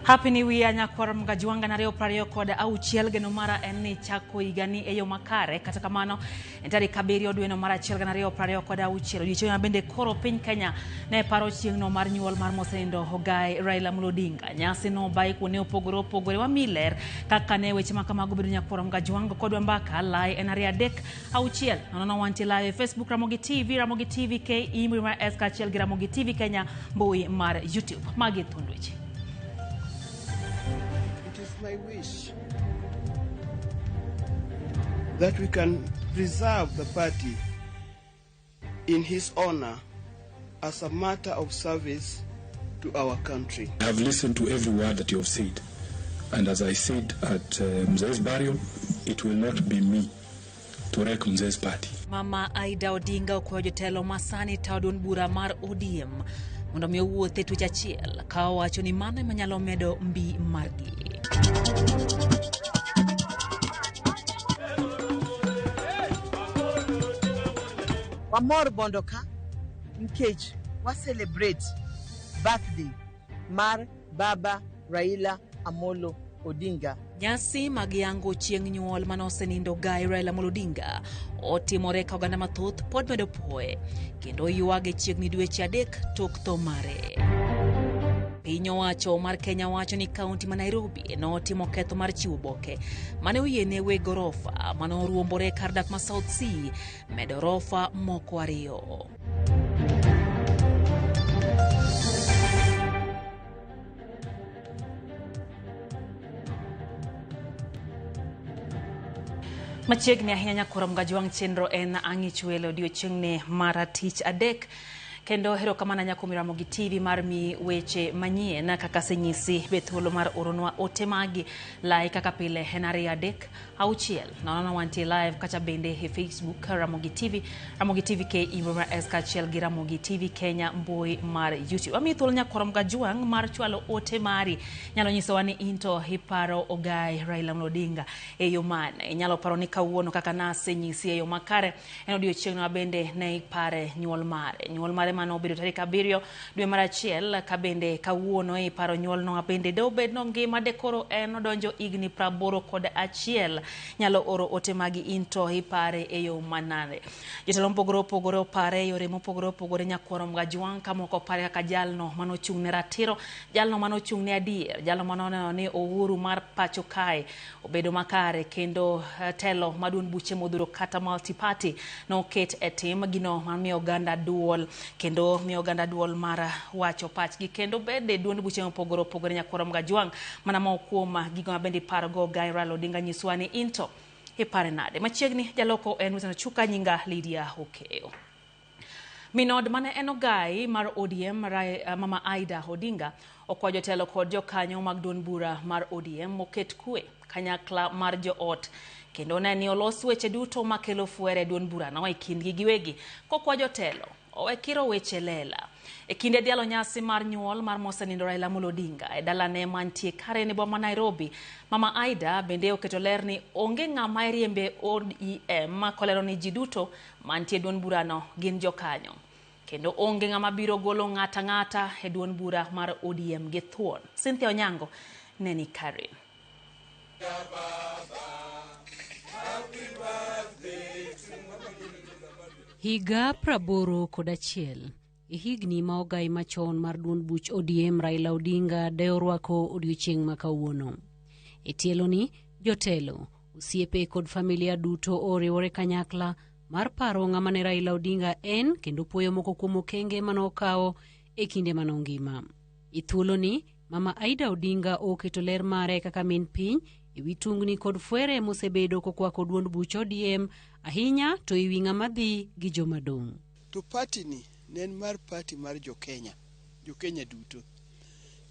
Happy New Year nyakwar mgajuanga na reo prario koda au chielgeno mara eni chako igani eyo makare kata kamano entari kabiri odweno mara chielga na reo prario koda au chielo dicho bende koro piny Kenya ne paro chiengno mar nyuol mar mosenindo Ogai Raila Amolo Odinga nyasi no bai kuone opogore wa miler kaka ne weche makamago bedo nyakwar mgajuanga kodwa mbaka lai enari adek au chiel nono wanti live Facebook Ramogi TV K imri SK chiel Ramogi TV Kenya mbui mar YouTube magi thundweche. It is my wish that we can preserve the party in his honor as a matter of service to our country. I have listened to every word that you have said, and as I said at Mzee's burial, it will not be me to wreck Mzee's party. Mama Aida Odinga okwayo jotelo masani taudun bura mar ODM mondo mi owuothe tuch achiel ka owacho ni mano ema nyalo medo mbi margi. Wamor bondoka nkech wa celebrate birthday mar Baba Raila Amolo Odinga. Nyasi magiango chieng nyuol manosenindo Ogai Raila Amolo Odinga otimore ka oganda mathoth pod medo poe kendo yuage chiegni dweche adek tok tho mare. Piny owacho mar Kenya wacho ni kaunti ma Nairobi no timo ketho mar chiwo oboke mane oyiene weg gorofa mano ruombore kar dak ma South Sea medo rofa moko ariyo. Machiegni ahinya nyakwar mgajuang chenro en ang'ich welo odiochieng'ne mar tich adek kendo hero kamana nyako Ramogi TV mar mi weche manyien kaka senyisi bethuolo mar oronwa ote magi lai kaka pile henari adek auchiel nono wanti live kacha bende he Facebook Ramogi TV K imba SK chiel gi Ramogi TV Kenya mbui mar YouTube. Ami thuolo nyakwar mgajuang mar chwalo ote mari nyalo nyiso wani into hiparo Ogai Raila Amolo Odinga eyo mane nyalo paro ni kawuono kaka na senyisi eyo makare en odiochieng'no bende ne ipare nyuol mare mano obedo tarik 7 dwe mar achiel ka bende kawuono e paro nyuol no bende do bed no ngima dekoro en odonjo igni 81 nyalo oro ote magi into ipare eyo manane. Jotelo mopogore opare yore mopogore nyakwar mgajuang kama ok opare kaka jalno mano chung ne ratiro, jalno mano chung ne adier, jalno mano ne uhuru mar pacho kae obedo makare kendo telo maduon buche modhuro kata multi party no ket etim gino mamiyo oganda duol kendo miyo oganda duol mara wacho pachgi kendo bende duond buche mopogore nyakwar mgajuang mana ma okuoma gigo mabende paro go Ogai Raila Odinga nyiswani into ipare nade. Machiegni jaloko en wetano chuka nyinga Lydia Okeo. Minod mane en Ogai mar ODM Mama Aida Odinga okwayo jotelo kod jokanyo mag duond bura mar ODM moket kwe kanyakla mar joot kendo ne olos weche duto makelo fuere duond bura no e kindgi giwegi kokwayo jotelo owekiro weche lela e kinde dialo nyasi mar nyuol mar mosenindo Raila Amolo Odinga e dalane mantie kare ne boma Nairobi. Mama Aida bende oketo ler ni onge ng'ama riembe ODM kolero ni ji duto mantie duond burano gin jokanyo kendo onge ng'ama biro golo ng'ata e duond bura mar ODM gi thuon. Cynthia Onyango neni Karen. Higa 81 higni ma Ogai machon mar duond buch ODM Raila Odinga deorwako odiochieng' makawuono. E tielo ni jotelo, osiepe kod familia duto oriwore kanyakla mar paro ng'ama ne Raila Odinga en kendo puoyo moko kuom okenge manokawo e kinde manongima. E thuolo ni Mama Aida Odinga oketo ler mare kaka min piny ewi tungni kod fuere mosebedo kokwako duond buch ODM ahinya to ewi ng'ama dhi gi jomadong'. To party ni nen mar party mar jokenya duto.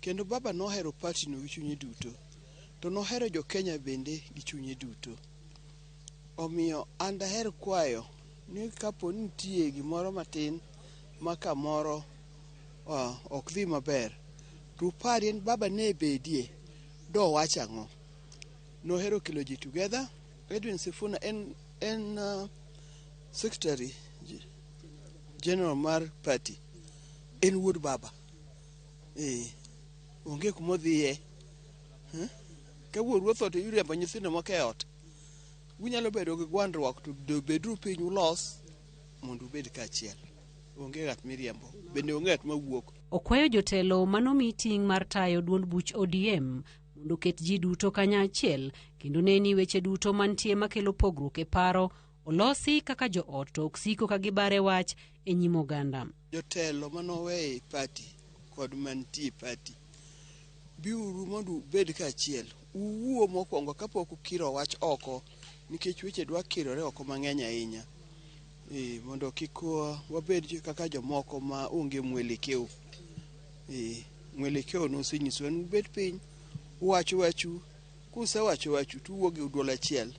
Kendo baba nohero party no gi chunye duto. To nohero jokenya bende gi chunye duto. Omiyo an daher kwayo ni kapo nitie gimoro matin ma kamoro ok dhi maber to pari baba ne bedie do wacha ng'o. Nohero kelo ji together. Edwin Sifuna en secretary general mar party en wuod baba onge kumodhiye Ka wuon ruoth to iriembo nyithindo moko e ot. Unyalo bedo gi gwandruok to bedru piny ulos mondo ubed kaachiel. Onge ng'at miriembo, bende onge ng'at mawuok. Okwayo jotelo manomi ting' mar tayo duond buch ODM mondo ket ji duto kanyachiel kendo neni weche duto mantie makelo pogruok e paro olosi kaka joot to ok siko ka gibare wach e nyim oganda. Jotelo manoweye pati kod mantie pati biuru mondo ubed kaachiel. Uwuo mokwongo kapok ukiro wach oko nikech weche dwa kirore oko mang'eny ahinya. Mondo kik wabed kaka jomoko ma onge mwelekeo. Mwelekeo nosenyiso en ubed piny uwacho wachu, kusewacho wachu tuwuo gi duol achiel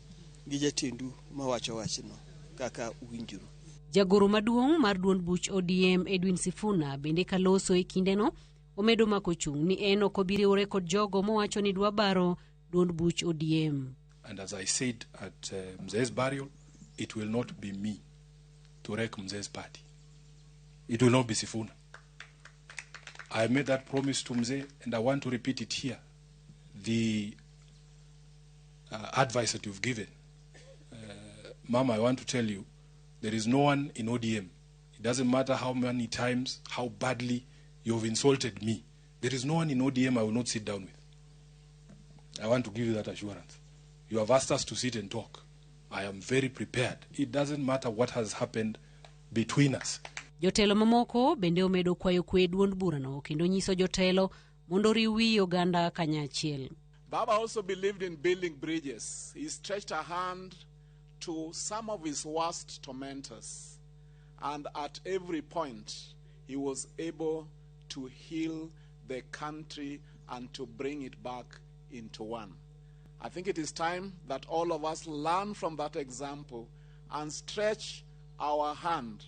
gi jatendu mawacho wachno kaka uwinjuru. Jagoro maduong' mar duond buch ODM Edwin Sifuna bende kaloso e kindeno omedo mako chung' ni en ok obiriwore kod jogo mowacho ni dwa baro duond buch ODM. And as I said at Mzee's burial, it will not be me to wreck Mzee's party. It will not be Sifuna. I made that promise to Mzee, and I want to repeat it here. The advice that you've given, Mama, I want to tell you, there is no one in ODM. It doesn't matter how many times, how badly you've insulted me. There is no one in ODM I will not sit down with. I want to give you that assurance. You have asked us to sit and talk. I am very prepared. It doesn't matter what has happened between us. Jotelo mamoko bende omedo kwayo kwe duond burano kendo nyiso jotelo mondo riwi oganda kanyachiel. Baba also believed in building bridges. He stretched a hand to some of his worst tormentors. And at every point, he was able to heal the country and to bring it back into one. I think it is time that all of us learn from that example and stretch our hand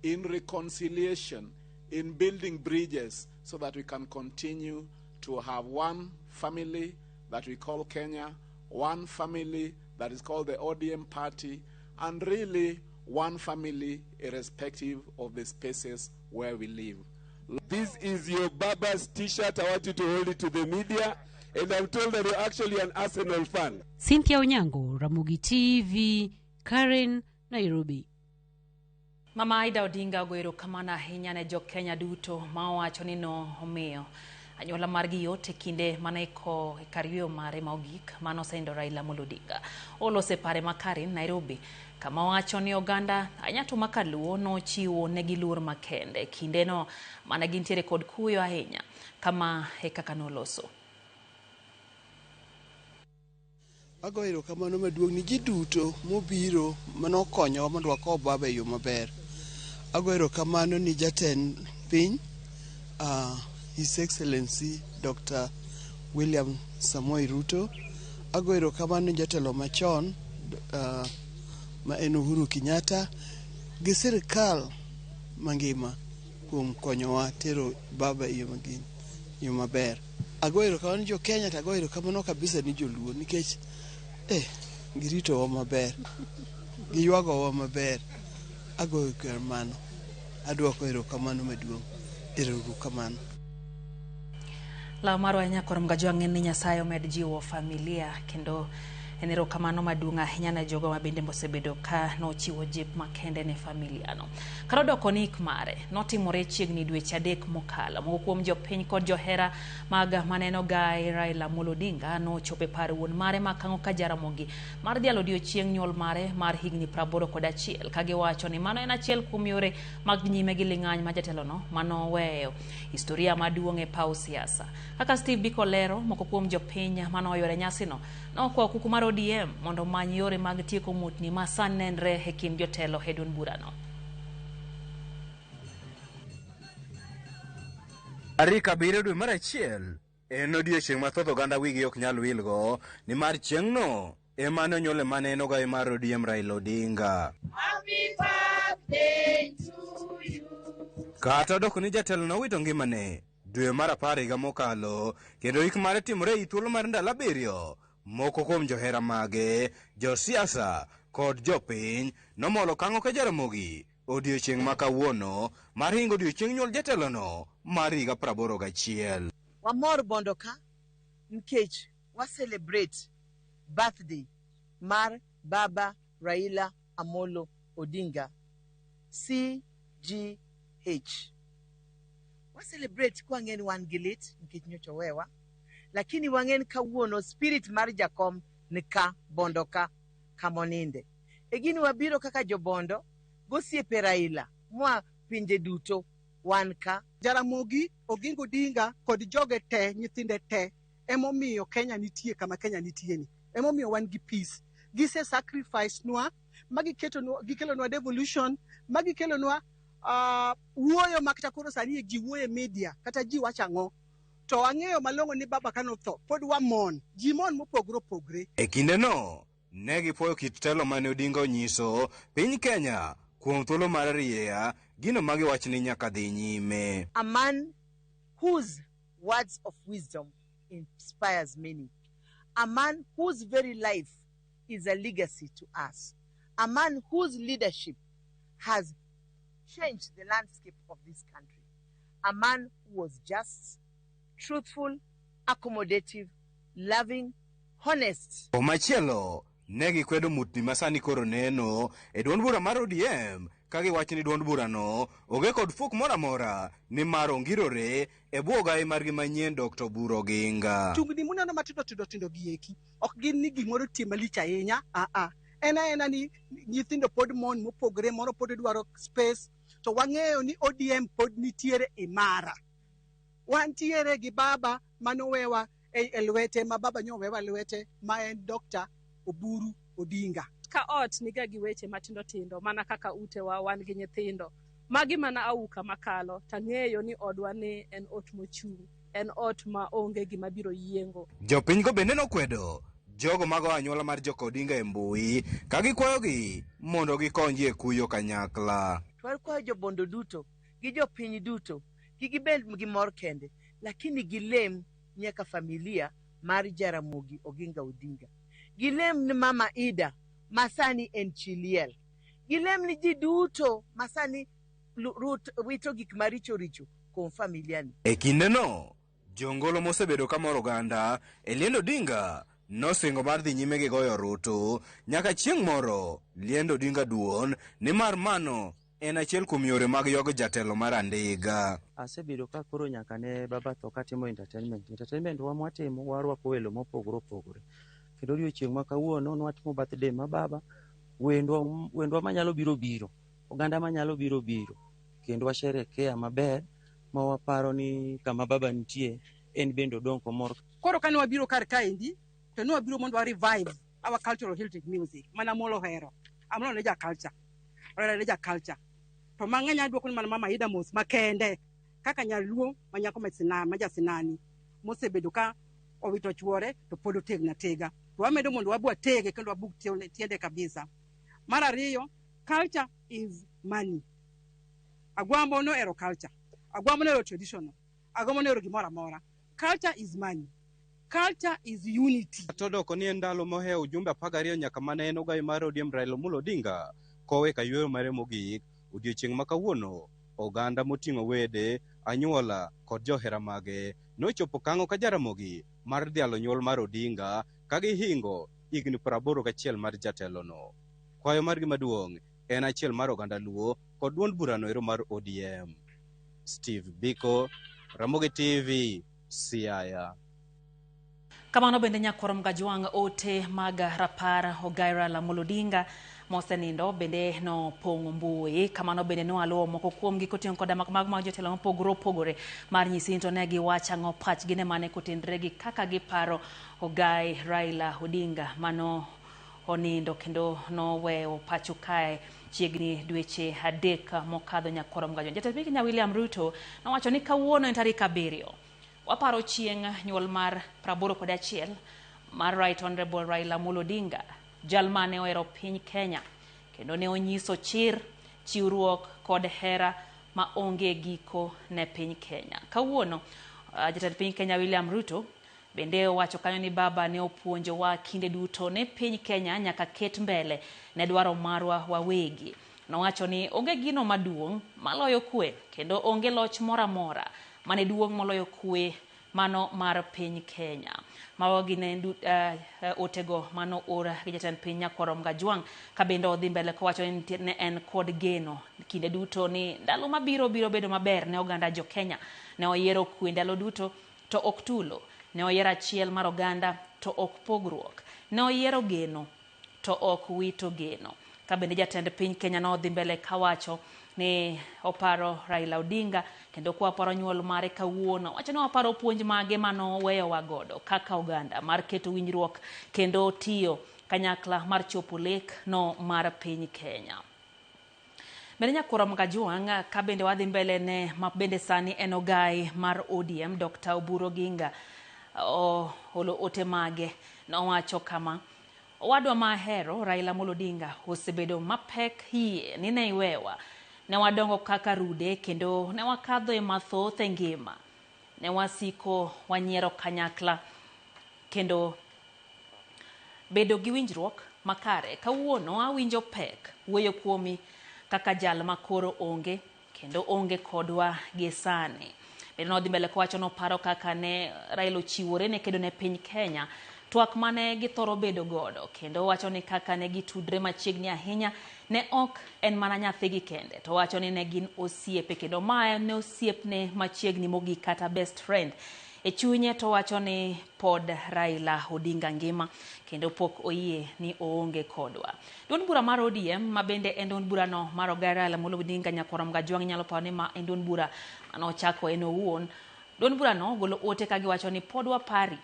in reconciliation, in building bridges, so that we can continue to have one family that we call Kenya, one family that is called the ODM party, and really one family irrespective of the spaces where we live. This is your Baba's t-shirt. I want you to hold it to the media. And I'm told that you're actually an Arsenal fan. Cynthia Onyango, Ramogi TV, Karen, Nairobi. Mama Aida Odinga goero kamana ahinya ne jo-Kenya duto ma owacho ni no omiyo anyuola margi yote kinde maneko kar yweyo mare maogik manosendo Raila Amolo Odinga. Olose pare ma Karen, Nairobi, kama owacho ni oganda anyato makaluo nochiwo negi luor makende kinde no mana gintiere kod kuyo ahinya kama kaka noloso. Agoero kamano maduong' ni ji duto mobiro manokonyowa mondo wakaw baba e yo maber. Agoero kamano ni jatend piny, His Excellency Dr. William Samoei Ruto. Agoero kamano ni jatelo machon, ma en Uhuru Kenyatta, gi sirkal mangima kuom konyowa tero baba e yo maber. Agoero kamano jo Kenya, to agoero kamano kabisa ni joluo nikech girito wa maber, giywago wa maber. Agoyo kamano, adwoko erokamano maduong', erokamano. Law marwa nyakorom gajwang' ni Nyasaye omed jiwo familia kendo erokamano maduong' ahinya ne jogo mabende mosebedo ka nochiwo jip makende ne familia no. Karodo konik mare notimore chiegni dweche 3 mokalo. Moko kuom jopiny kod johera mag maneno gai Raila Amolo Odinga nochope paro wuon mare makang'o ka Jaramogi mar dhialo odiochieng' nyuol mare mar higni 81 kagiwacho ni mano en achiel kuom yore mag nyime gi ling'any ma jatelo no manoweyo historia maduong' e paw siasa. Kaka Steve Biko lero, moko kuom jopiny manoyore nyasi no nokwayo kuku mar ODM mondo many yore mag tieko mutni ma sani nenre e kind jotelo e duond burano. Tarik 7 dwe mar achiel en odiechieng' mathoth oganda wigi ok nyal wilgo ni mar chieng'no ema nonyuole maneno gai mar ODM Raila Odinga. Happy birthday to you. Kata dok ni jatelo nowito ngimane dwe mar 10 higa mokalo kendo ik mare timore e thuolo mar ndalo 7. Moko kuom johera mage, josiasa kod jopiny nomolo kang'o ka Jaramogi odiochieng' ma kawuono mar hingo odiochieng' nyuol jatelono mar higa 81. Wamor bondo ka nikech wa celebrate birthday mar Baba Raila Amolo Odinga CGH. Wa celebrate kwa ngeni wan gilit nikech nyocho wewa, lakini wangen kawuono spirit mar jakom nika bondo ka kamoninde. Egini wabiro kaka jobondo gosiepe Raila mwa pinje duto wan ka. Jaramogi Oginga Odinga kod joge te nyithinde te emomiyo Kenya nitie kama Kenya nitieni. Emomiyo wan gi peace. Gise sacrifice nwa, gikelo nwa devolution, gikelo nwa wuoyo makata koro sani ji wuoye media kata ji wachango. To wang'eyo malongo ni baba kano tho pod wamon ji mon mopogre opogre. E kinde no ne gipuoyo kit telo mane Odinga onyiso piny Kenya kuom thuolo mar riya gino magi wachni nyaka dhi nyime. A man whose words of wisdom inspires many. A man whose very life is a legacy to us. A man whose leadership has changed the landscape of this country. A man who was just, truthful, accommodative, loving, honest. Machielo ne gikwedo mutni masani koro neno e duond bura mar ODM ka giwacho ni duond burano onge kod fuk mora mora ni mar ongirore e bwo ogai margi manyien Dr. Oburu Oginga. Tungni muneno matindo gieki ok gin ni gimoro tie malich ahinya. Ena ni nyithindo pod mon mopogre, moro pod dwaro space. To wang'eyo ni ODM pod nitiere imara. Wantiere gi baba manowewa e lwete, ma baba nyowewa lwete, ma en Dr. Oburu Odinga. Ka ot niga gi weche matindo mana kaka ute wa wan gi nyithindo. Magi mana auka makalo, tang'eyo ni odwa ni en ot mochung', en ot ma onge gima biro yiengo. Jopiny go bende nokwedo jogo mago anyuola mar Joka Odinga e mbui ka gikwayogi mondo gikonji e kuyo kanyakla. Twakwayo jobondo duto gi jopiny duto gibed gi mor kende, lakini gilem nyaka familia mar Jaramogi Oginga Odinga. Gilem ni Mama Ida masani en Chiliel. Gilem ni ji duto masani wito gik maricho richo kuom familia ni. E kinde no jongolo mosebedo kamoro oganda e liend Odinga nosingo mar dhi nyime gi goyo orutu nyaka chieng' moro liend Odinga duon ni mar mano en achiel kuom yore mag yogo jatelo mar andiga. Asebedo ka koro nyaka ne baba to katimo entertainment wa mwatimo warwako welo mopogore opogore. Kendo odiochieng' ma kawuono nwatimo birthday ma baba, wendwa manyalo biro, oganda manyalo biro, kendo washerekea maber ma waparo ni kama baba nitie en bendo donko mor. Koro kane wabiro kar kaendi to ne wabiro mondo wa revive our cultural heritage music mana molo hero. Amno ne ja culture. Ora ne ja culture. To mang'eny adwoko ni mana Mama Ida Mos makende kaka nyaluo manyako majasinani mosebedo ka owito chuore to pod otegna tega. To wamedo mondo wabwa tege kendo wabuk tiende kabisa. Mar ariyo, culture is money. Agwambo no ero culture. Agwambo no ero traditional. Agwambo no ero gimora mora. Culture is money. Culture is unity. Todoko ni endalo mohe ujumbe 12 nyaka mane en ogai mar ODM Raila Amolo Odinga kowe ka yweyo mare mogik odiochieng' ma kawuono oganda moting'o wede anyuola kod johera mage nochopo kang'o ka Jaramogi mar dhialo nyuol mar Odinga ka gihingo higni 81 mar jatelono. Kwayo margi maduong' en achiel mar oganda luo kod duond burano ero mar ODM. Steve Biko, Ramogi TV, Siaya. Kamano bende nyakorom gajwang' ote mag rapar ogai Raila Amolo Odinga mosenindo bende no pong'o mbui. Kamano bende no aluwo moko kuomgi koting'o koda mag jotelo mopogore opogore mar nyisi to ne giwacho ang'o pachgi ne mane kotenre gi kaka giparo ogai Raila Odinga mano onindo kendo noweyo pacho kae chiegni dweche 3 mokadho nyakorom gajwang'. Jatend piny Kenya William Ruto nowacho ni kawuono en tarik 7 waparo chieng' nyuol mar 81 mar Right Honorable Raila Amolo Odinga, jal mane ohero piny Kenya kendo ne onyiso chir, chiwruok kod hera ma onge giko ne piny Kenya. Kawuono jatend piny Kenya William Ruto bende owacho kanyo ni baba ne opuonjowa kinde duto ne piny Kenya nyaka ket mbele ne dwaro marwa wawegi. Nowacho ni onge gino maduong' maloyo kwe kendo onge loch mora mora mane duong' moloyo kwe mano mar piny Kenya. Mawagi ne otego mano ora gi jatend piny Nyakorom Gajwang' ka bende odhi mbele kowacho ni en kod geno kinde duto ni ndalo mabiro biro bedo maber ne oganda jo Kenya. Ne oyiero kwe ndalo duto to ok tulo. Ne oyiero achiel mar oganda to ok pogruok. Ne oyiero geno to ok wito geno. Ka bende jatend piny Kenya no odhi mbele kawacho ni oparo Raila Odinga kendo kwa paro nyuol mare kawuono. Wacho ni oparo puonj mage mano weyo wagodo kaka oganda mar keto winjruok kendo tiyo kanyakla mar chopo lek no mar piny Kenya. Bende Nyakorom Gajwang' ka bende wadhi mbele ne mabende sani en ogai mar ODM Dr. Oburu Oginga olo ote mage nowacho kama: owadwa mahero Raila Amolo Odinga osebedo mapek hie ni ne iwewa. Ne wadongo kaka rude kendo ne wakadho e mathoth e ngima. Ne wasiko wanyiero kanyakla kendo bedo gi winjruok makare. Kawuono awinjo pek wuoyo kuomi kaka jal makoro onge kendo onge kodwa gi sani. Bende nodhi mbele kowacho no paro kaka ne Raila ochiwore ne kedo ne piny Kenya, twak mane githoro bedo godo, kendo wacho ni kaka ne gitudre machiegni ahinya ne ok en mana nyathigi kende, to wacho ni ne gin osiepe kendo mae ne osiepne machiegni mogik kata best friend. E chunye to wacho ni pod Raila Odinga ngima kendo pok oyie ni oonge kodwa. Duond bura mar ODM mabende en duond bura no mar ogai Raila Amolo Odinga Nyakorom Gajwang' nyalo paro ni ma en duond bura manochako en owuon. Duond bura no golo ote ka giwacho ni pod wapari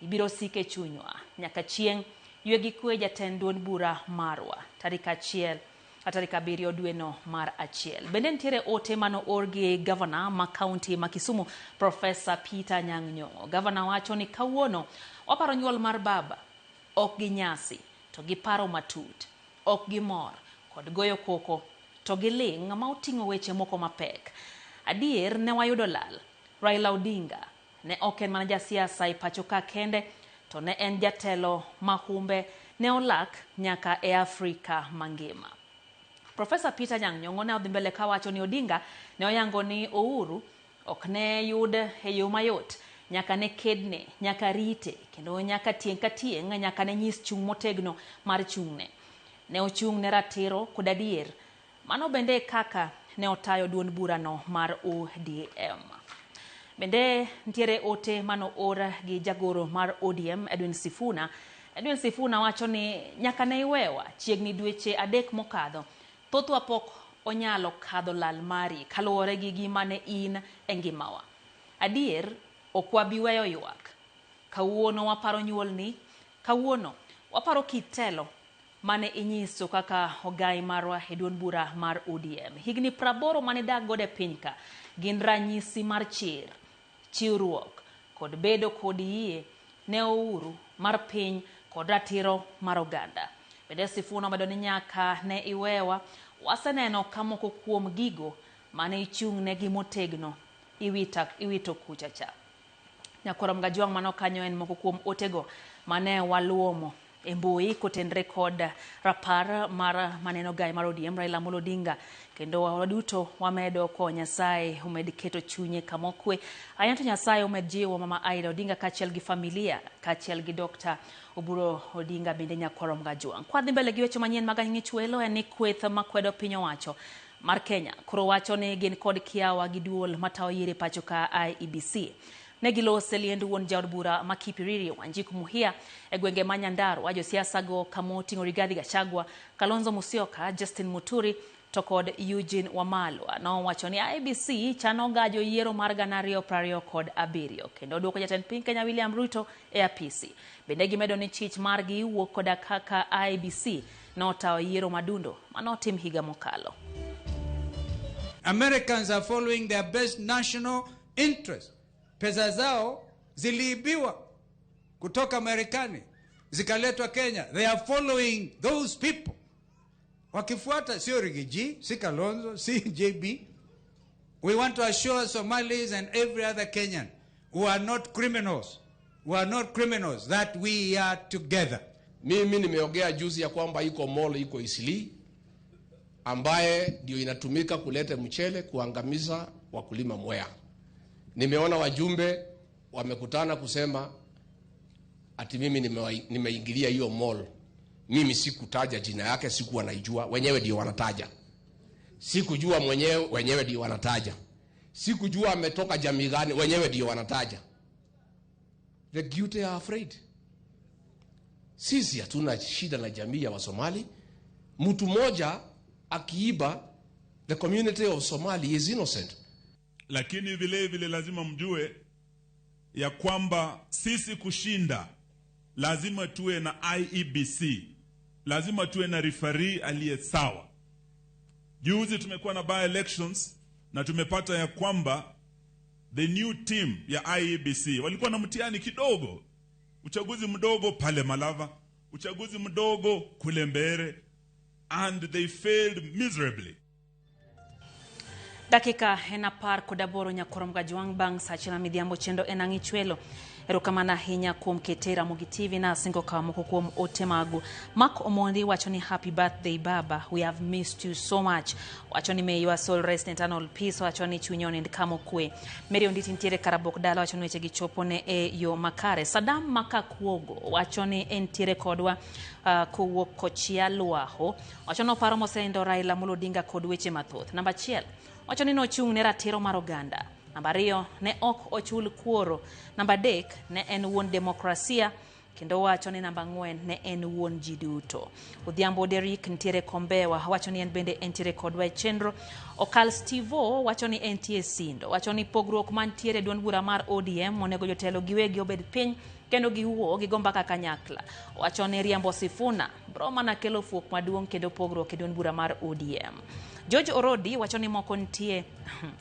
ibiro sike chunywa nyaka chieng' ywe gi kwe jatend duond bura marwa tarik 7 dwe no mar achiel. Bende nitiere ote mano orgi governor ma county ma Kisumu Professor Peter Anyang' Nyong'o. Governor wacho ni kawuono waparo nyuol mar baba, ok gi nyasi to gi paro matut, ok gi mor kod goyo koko to gi ling' ma oting'o weche moko mapek. Adier ne wayudo lal. Raila Odinga ne ok en mana jasiasa e pacho ka kende, to ne en jatelo mahumbe ne olak nyaka e Afrika mangima. Professor Peter Anyang' Nyong'o ne odhi mbele kawacho ni Odinga ne oyango ni Uhuru ok ne yud e yo mayot, nyaka ne kedne, nyaka rite kendo nyaka tieng' ka tieng' nyaka ne nyis chung' motegno mar chung'ne. Ne ochung' ne ratiro kod adier. Mano bende kaka ne otayo duond bura no mar ODM. Bende ntiere ote mano ora gi jagoro mar ODM Edwin Sifuna. Edwin Sifuna wacho ni nyaka ne iwewa chiegni dweche 3 mokadho. Thothwa pok onyalo kadho lal mari kaluwore gi gima ne in e ngimawa. Adier ok wabi weyo ywak. Kawuono waparo nyuolni, kawuono waparo kitelo mane inyiso kaka ogai marwa e duond bura mar ODM. Higni 80 mane dak gode piny ka gin ranyisi mar chir, chiwruok kod bedo kod yie ne Uhuru mar piny kod ratiro mar oganda. Bende Sifuna omedo ni nyaka ne iwewa waseneno ka moko kuom gigo mane ichung' ne gi motegno iwito kucha cha. Nyakorom Gajwang' mano kanyo en moko kuom otego mane waluomo e mbui kotenre kod rapar mar maneno gai mar ODM Raila Amolo Odinga, kendo waduto wamedo ko Nyasaye umed keto chunye kamokwe. Ayanto Nyasaye umed jiwo mama Aida Odinga kachiel gi familia, kachiel gi Dr. Oburu Odinga bende Nyakorom Gajwang'. Kwa dhi mbele gi weche manyien mag ng'ich welo en ni kweth makwedo piny owacho mar Kenya koro wacho ni gin kod kiawa gi duol matawo yiero pacho ka IEBC. Negilose liend wuon jaod bura ma Kipiriri Wanjiku Muhia e gwenge ma Nyandarua. Josiasa go kamoting'o Rigathi Gachagua, Kalonzo Musyoka, Justin Muturi to kod Eugene Wamalwa nowacho ni IEBC chano gajo yiero mar 2027 kendo duoko jatend piny Kenya William Ruto e apisi. Bende gimedo ni chich margi wuok koda kaka IEBC notawo yiero madundo manotim higa mokalo. Americans are following their best national interest. Pesa zao ziliibiwa kutoka Marekani zikaletwa Kenya. They are following those people. Wakifuata sio Rigiji, si Kalonzo, si JB. We want to assure Somalis and every other Kenyan who are not criminals, that we are together. Mimi nimeongea juzi ya kwamba iko mall iko Isili ambaye ndio inatumika kuleta mchele kuangamiza wakulima Mwea. Nimeona wajumbe wamekutana kusema ati mimi nimeingilia hiyo mall. Mimi sikutaja jina yake, sikuwa naijua, wenyewe ndio wanataja. Sikujua mwenyewe, wenyewe ndio wanataja. Sikujua ametoka jamii gani, wenyewe ndio wanataja. The guilty are afraid. Sisi hatuna shida na jamii ya Wasomali. Mtu mmoja akiiba, the community of Somali is innocent. Lakini vile vile lazima mjue ya kwamba sisi kushinda lazima tuwe na IEBC, lazima tuwe na referee aliye sawa. Juzi tumekuwa na by elections na tumepata ya kwamba the new team ya IEBC walikuwa na mtihani kidogo, uchaguzi mdogo pale Malava, uchaguzi mdogo kule Mbere, and they failed miserably. Dakika enapar kodaboro nyakorom gajuang bang sachina midhiambo chendo enangi chwelo. Erokamana hinya kuom ketera Mogitivi na singo kamoko kuom otemagu. Mark Omondi wachoni happy birthday baba. We have missed you so much. Wachoni may your soul rest in eternal peace. Wachoni chunyoni ndikamo kwe. Meri onditi ntiere karabok dala wachoni weche gichopone yo makare. Sadam Makakuogo wachoni entiere kodwa kuwuok Kochialuaho. Wachono paro mosendo Raila Amolo Odinga kod weche mathoth. Namba 1 wachoni no chung ne ratiro mar oganda. Namba 2 ne ok ochul kuoro. Namba 3 ne en wuon demokrasia. Kendo wachoni namba 4 ne en wuon jiduto. Odhiambo Derrick ntiere Kombewa wachoni en bende entiere kodwa chenro. Okal Stevo wachoni entie Sindo. Wachoni pogruok mantiere duond bura mar ODM monego jotelo giwegi obed piny kendo giwuo gigomba kanyakla. Wachoni Riambo Sifuna broma na kelo fuok maduong' kendo pogruok e duond bura mar ODM. George Orodi wachoni moko ntie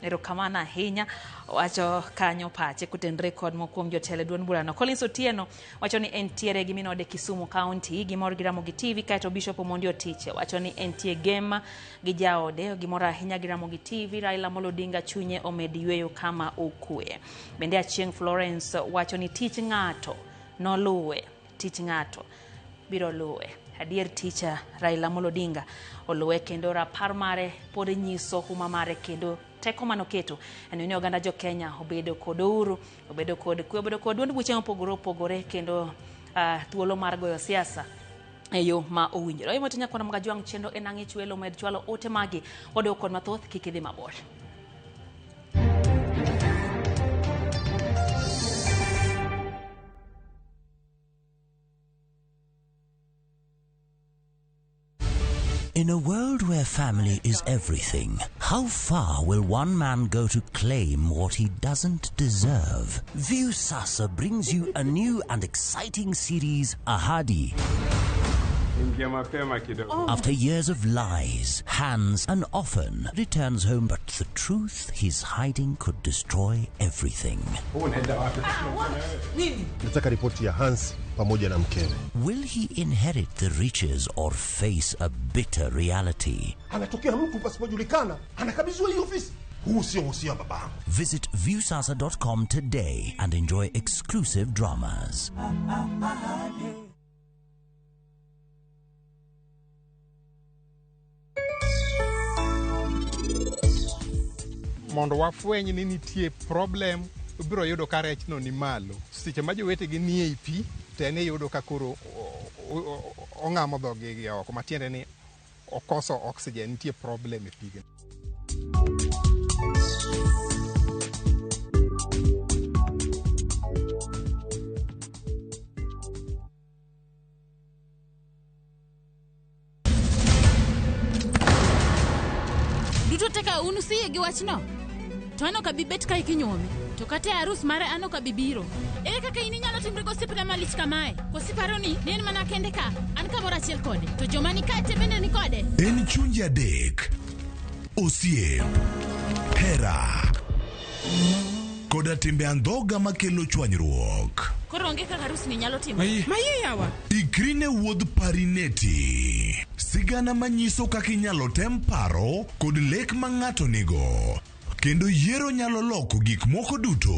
erokamana hinya wacho kanyo pache kutendre kod mokuom jotelo duond burano. Collins Otieno wachoni entiere gi minode Kisumu County gimor gi Mogitivi kaito Bishop Omondi Otiche wachoni entie Gema gi jaode gimora hinya gi Mogitivi. Raila Amolo Odinga chunye omedi yweyo kama okue. Bende Achieng Florence wachoni tich ng'ato noluwe, tich ng'ato biro luwe. Adier ticha Raila Amolo Odinga oluwe kendo rapar mare pod nyiso huma mare kendo teko manoketo en oganda jo Kenya obedo kod uhuru, obedo kod kwe, obedo kod duond buche mopogore kendo thuolo mar goyo siasa eyo ma owinjore. Oyo motinya kona mga juang chendo enangi chwelo med chwalo ote magi wado kod mathoth kikidhi mabor. In a world where family is everything, how far will one man go to claim what he doesn't deserve? Viusasa brings you a new and exciting series, Ahadi. After years of lies, Hans, and often returns home, but the truth he's hiding could destroy everything. Nataka ripoti ya Hans pamoja na mkewe. Will he inherit the riches or face a bitter reality? Anatokea mtu pasipojulikana, anakabidhiwa hiyo ofisi. Huu sio usia babangu. Visit viusasa.com today and enjoy exclusive dramas. Mondo wafwenyi ni nitie problem biro yudo ka rech no ni malo. Seche ma jowete gi nie ei pi tene yudo ka koro ong'amo dhoge gi oko matiende ni okoso oxygen, nitie problem e pige. Duto teka unusie gi wachno. To ano ka bibet ka ikinyuome. To kate arus mare ano ka bibiro. Ere kaka ini nyalo timre gosipre malich kamae. Kosiparo ni nen mana kende ka. An kamoro achiel kode. To joma ni kate bende ni kode. En chunje adek. Osiem. Hera. Koda timbe andhoga makelo chwanyruok. Koro onge kaka arus ni nyalo timre. Maye yawa. Ikrine wuodh Parineti. Sigana manyiso kaka inyalo tem paro kod lek ma ng'ato nigo. Kendo yiero nyalo loko gik moko duto.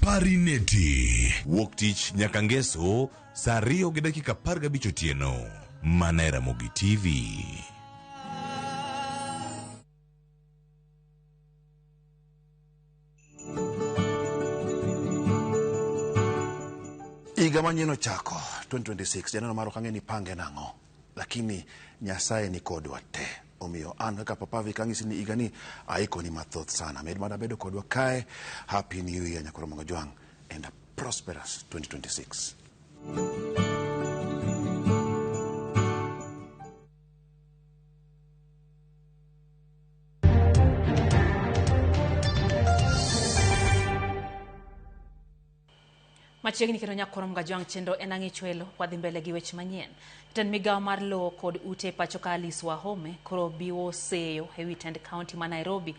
Parineti. Wuok tich nyaka ngeso, saa 2:15 otieno. Manera Mogitivi. Higa manyien ochako 2026 janeno maro kange ni pange nango lakini Nyasaye ni kodwa te omiyo an kaka papavi kangisi ni higa ni aiko ni mathoth sana med mana bedo kodwa kae. Happy New Year Nyakoromo Gajwang and a prosperous 2026. Machiegni kendo Nyakoromo Gajwang chenro en ang'ich welo wadhi mbele gi weche manyien. Jatend migawo mar lowo kod ute pacho ka Alice Wahome koro biwo seyo ewi tend kaunti ma Nairobi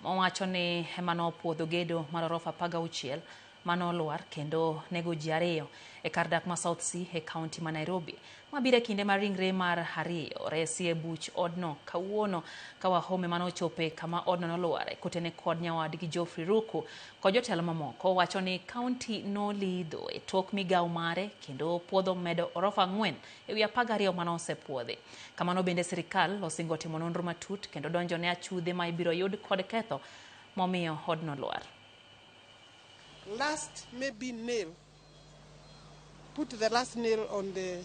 mowacho ni ema nopuodho gedo mar orofa 16 manolwar kendo nego ji 2 e kar dak ma South C e kaunti ma Nairobi. Mabire kinde mar ringre mar ariyo resi e buch odno kawuono ka Wahome manochope kama odno nolware kotene kod nyawadgi Geoffrey Ruku kod jotelo mamoko wacho ni kaunti nolidho e tok migawo mare kendo puodho medo orofa 4 ewi 12 manosepuodhi. Kamano bende sirikal osingo timo nonro matut kendo donjo ne achudhe ma ibiro yud kod ketho momiyo odno lwar. Last maybe nail, put the last nail on the,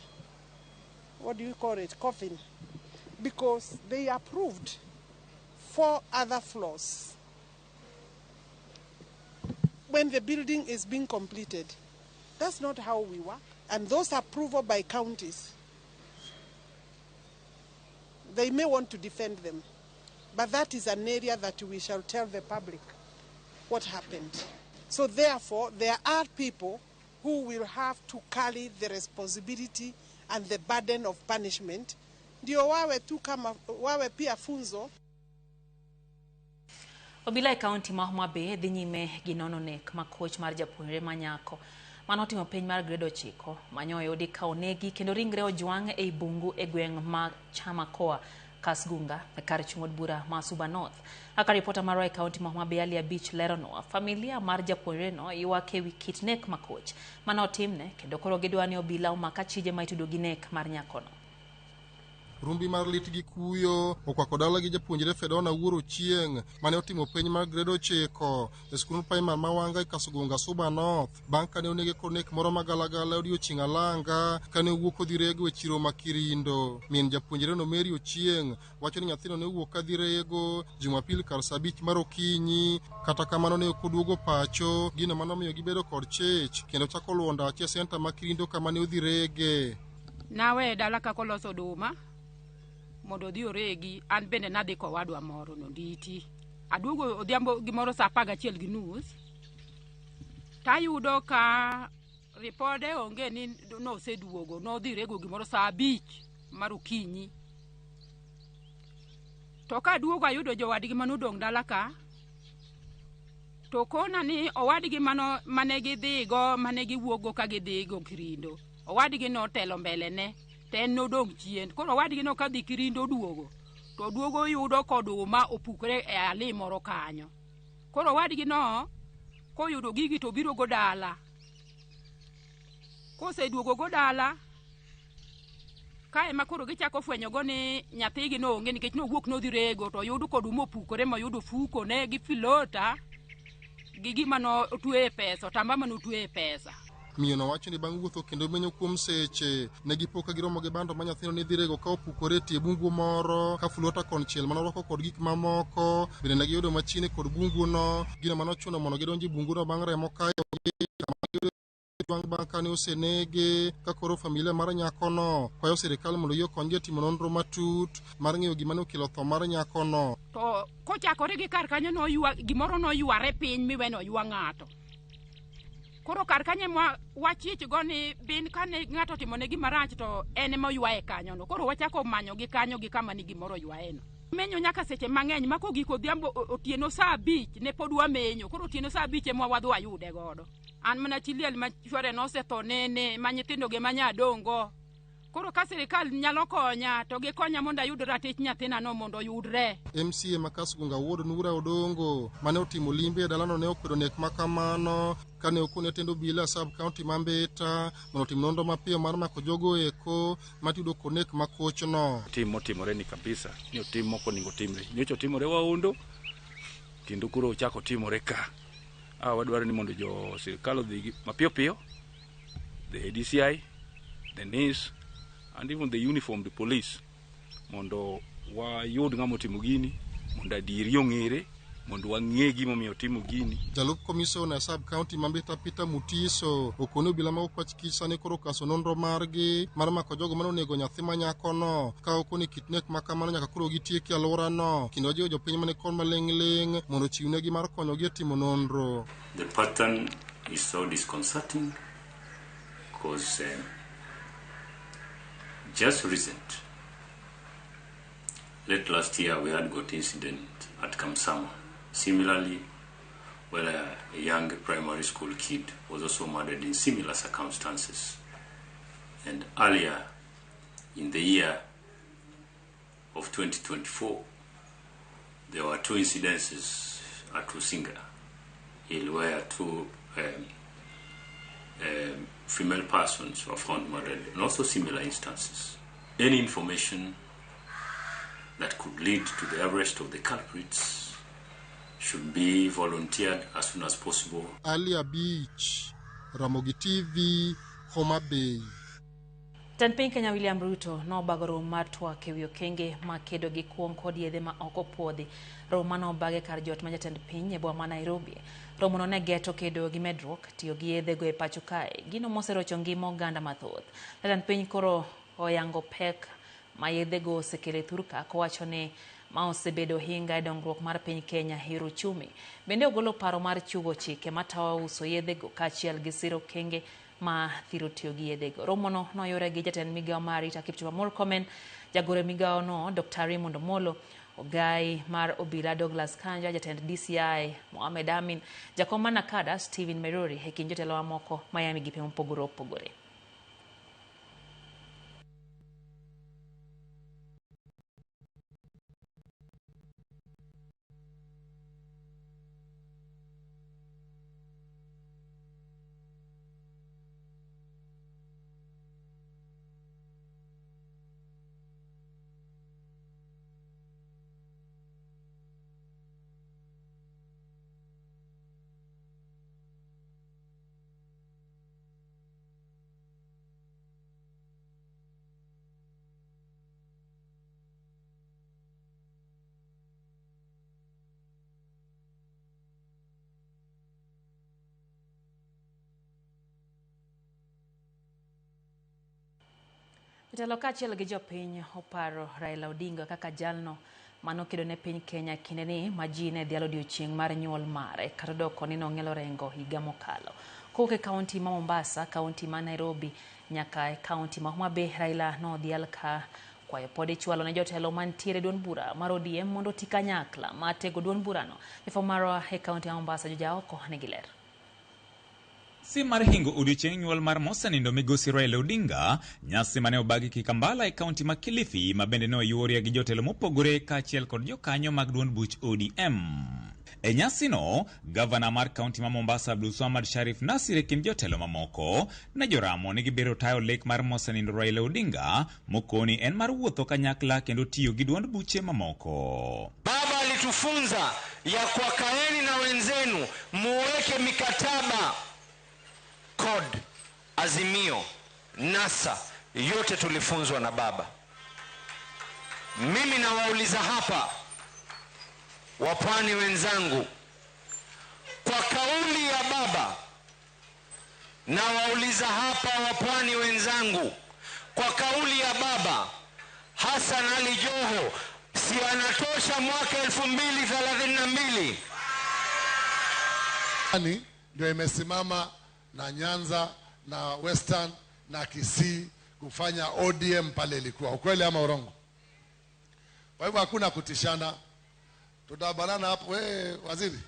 what do you call it, coffin, because they approved 4 other floors when the building is being completed. That's not how we work. And those approval by counties, they may want to defend them, but that is an area that we shall tell the public what happened. So therefore, there are people who will have to carry the responsibility and the burden of punishment. Ndio wawe tu kama wawe pia funzo. Obila e kaunti ma Homa Bay dhi nyime gi nono nek ma koch mar japuonjre manyako manotimo piny mar grade 9 manyoyo di ka onegi kendo ringre ojwang' e bungu e gweng' ma Chamakoa Kasgunga e kar chung' od bura ma Suba North. Aka ripota maro e kaunti ma Homa Bay Ali Beach lerono familia mar japuonjre no ywak ewi kit nek ma koch manotimne kendo koro gidwa ni obila omaka chije ma itudo gi nek mar nyakono. Rumbi mar lit gi kuyo okwako dala gi japuonjre Fedona Wuoro Chieng' mane otimo penj mar grade 9 e skul primar ma Wanga e Kasgunga Suba North bang' kane onege kod nek moro magalagala odiochieng' alanga kane owuok odhi rego e chiro ma Kirindo. Min japuonjre no Mary Ochieng' wacho ni nyathino ne owuok kadhi rego Jumapil kar saa 5 mar okinyi. Kata kamano ne ok oduogo pacho, gino manomiyo gibedo kod chich kendo chako luwo ndache senta ma Kirindo kama ne odhi rege. Nawe dala kako loso oduma mondo dhi oregi, an bende nadhi kowadwa moro no nditi. Aduogo odhiambo gimoro saa 11:30 tayudo ka ripode onge ni noseduogo, nodhi rego gimoro saa 5 mar okinyi. To ka duogo ayudo jowadgi manodong' dala ka, to kona ni owadgi mane gidhigo mane giwuogo ka gidhigo Kirindo, owadgi notelo mbele ne ten nodong' chien. Koro owadgi no kadhi Kirindo duogo, to duogo yudo koduma opukre e ali moro kanyo. Koro owadgi no koyudo gigi to biro go dala. Koseduogo go dala kae ma koro gichako fwenyo go ni nyathigi no onge nikech nowuok nodhi rego to yudo koduma opukore ma yudo fuko ne gi filota gi gima no otwe e pesa, tamba mano otwe e pesa. Miyo no wacho ni bang' wuotho kendo menyo kuom seche ne gipoka giromo gi bando ma nyathino ne dhi rego ka opukore tie bungu moro ka fulota konchiel manorwako kod gik mamoko bende ne giyudo machine kod bungu no. Gino manochuno mondo gidonji bungu no bang' remo kayo bang' kane osenege. Ka koro familia mar nyakono kwayo sirikal mondo yo konye timo nonro matut mar ng'eyo gima ne okelo tho mar nyakono. To kochakore gi kar kanyo gimoro noyware piny miweno ywa ng'ato. Koro kar kanye wachich go ni bin kane ng'ato timone gima rach to en ema oywaye kanyo no. Koro wachako manyo gi kanyo gi kama ni gimoro oywaye no. Menyo nyaka seche mang'eny ma kogiko odhiambo otieno saa 5 ne pod wamenyo. Koro otieno saa 5 ema wadhi wayude godo. An mana chiliel ma chwore nosetho nene ma nyithindo ge manya dongo. Koro ka sirikal nyalo konya to gikonya mondo ayud ratich nyathina no mondo oyudre. MCA ma Kasgunga Wuod Nura Odongo mane otimo limbe e dalano ne okwedo nek makamano kane okone tendo bila sub county ma Mbeta mondo tim nonro mapiyo mar mako jogo eko matudo konek makochno. Tim motimore ni kabisa ni otim moko ningo timre nyocho timore Waundo kendo koro ochako timore ka. Wadwaro ni mondo jo sirikal odhi mapiyo piyo the ADCI, the NIS, and even the uniformed police. Mondo wa yod ngamo timugini, mondo diriyo ngere, mondo wang'egi momiyo timo gini. Jalup Commissioner Sub County Mambita Peter Mutiso okono bila ma okwach kisane koro kaso nonro margi mar mako jogo mano nego nyathi manyako no ka okoni kitnek makamano nyaka koro gitieki alwora no kendo jiwo jopiny mane kon maling'ling mondo chiwnegi mar konyogi e timo nonro. The pattern is so disconcerting because just recent, late last year we had got incident at Kamsama. Similarly, well, a young primary school kid was also murdered in similar circumstances. And earlier in the year of 2024, there were two incidences at Rusinga where two female persons were found murdered, and also similar instances. Any information that could lead to the arrest of the culprits should be volunteered as soon as possible. Alia Beach, Ramogi TV, Homa Bay. Jatend piny Kenya William Ruto nobago romo mar twak ewi okenge makedo gi kuong kod yedhe ma ok opuodhi. Romo mano obage kar jot ma jatend piny e boma ma Nairobi. Romo no ne geto kedo gi medruok tiyo gi yedhe go e pacho kae. Gino moserocho ngima oganda mathoth. Jatend piny koro oyango pek ma yedhe go osekelo thurka kowacho ni ma osebedo hinga e dongruok mar piny Kenya hiro chumi. Bende ogolo paro mar chugo chike matawa uso yedhe go kaachiel gi siro kenge ma thiro tiyo gi yedhe go. Romo no noyore gi jatend migawo mar Rita Kipchumba Murkomen, jagore migawo no Dr. Raymond Omolo, ogai mar obila Douglas Kanja, jatend DCI Mohamed Amin, jakom mar Nakada Stephen Merori e kind jotelo mamoko mayami gi piny mopogore opogore. Jatelo kaachiel gi jopiny oparo Raila Odinga kaka jalno manokedo ne piny Kenya kinde ni ma ji ne dhialo odiochieng' mar nyuol mare kata doko ni nong'elo rengo higa mokalo. Kowuok e kaunti ma Mombasa, kaunti ma Nairobi nyaka e kaunti ma Homa Bay, Raila nodhial ka kwayo pod ichwalo ne jotelo mantiere duond bura mar ODM mondo oti kanyakla mar tego duond burano. Lipot marwa e kaunti ma Mombasa, Juja Oko nigi ler. Si mar hingo odiochieng' nyuol mar mosenindo migosi Raila Odinga, nyasi mane obagi Kikambala e kaunti ma Kilifi ma bende noyuorie gi jotelo mopogore kaachiel kod jokanyo mag duond buch ODM. E nyasi no, gavana mar kaunti ma Mombasa Abdulswamad Sharif Nasir e kind jotelo mamoko ne joramo ni gibiro tayo lek mar mosenindo Raila Odinga mokoni en mar wuotho kanyakla kendo tiyo gi duond buche mamoko. Baba alitufunza ya kwa kaeni na wenzenu muweke mikataba, code, azimio, NASA, yote tulifunzwa na baba. Mimi nawauliza hapa wapwani wenzangu, kwa kauli ya baba, nawauliza hapa wapwani wenzangu, kwa kauli ya baba, Hassan Ali Joho si anatosha mwaka 2032? Ndio imesimama na Nyanza na Western na Kisii kufanya ODM pale ilikuwa. Ukweli ama urongo? Kwa hivyo hakuna kutishana. Tutabarana hapo, waziri,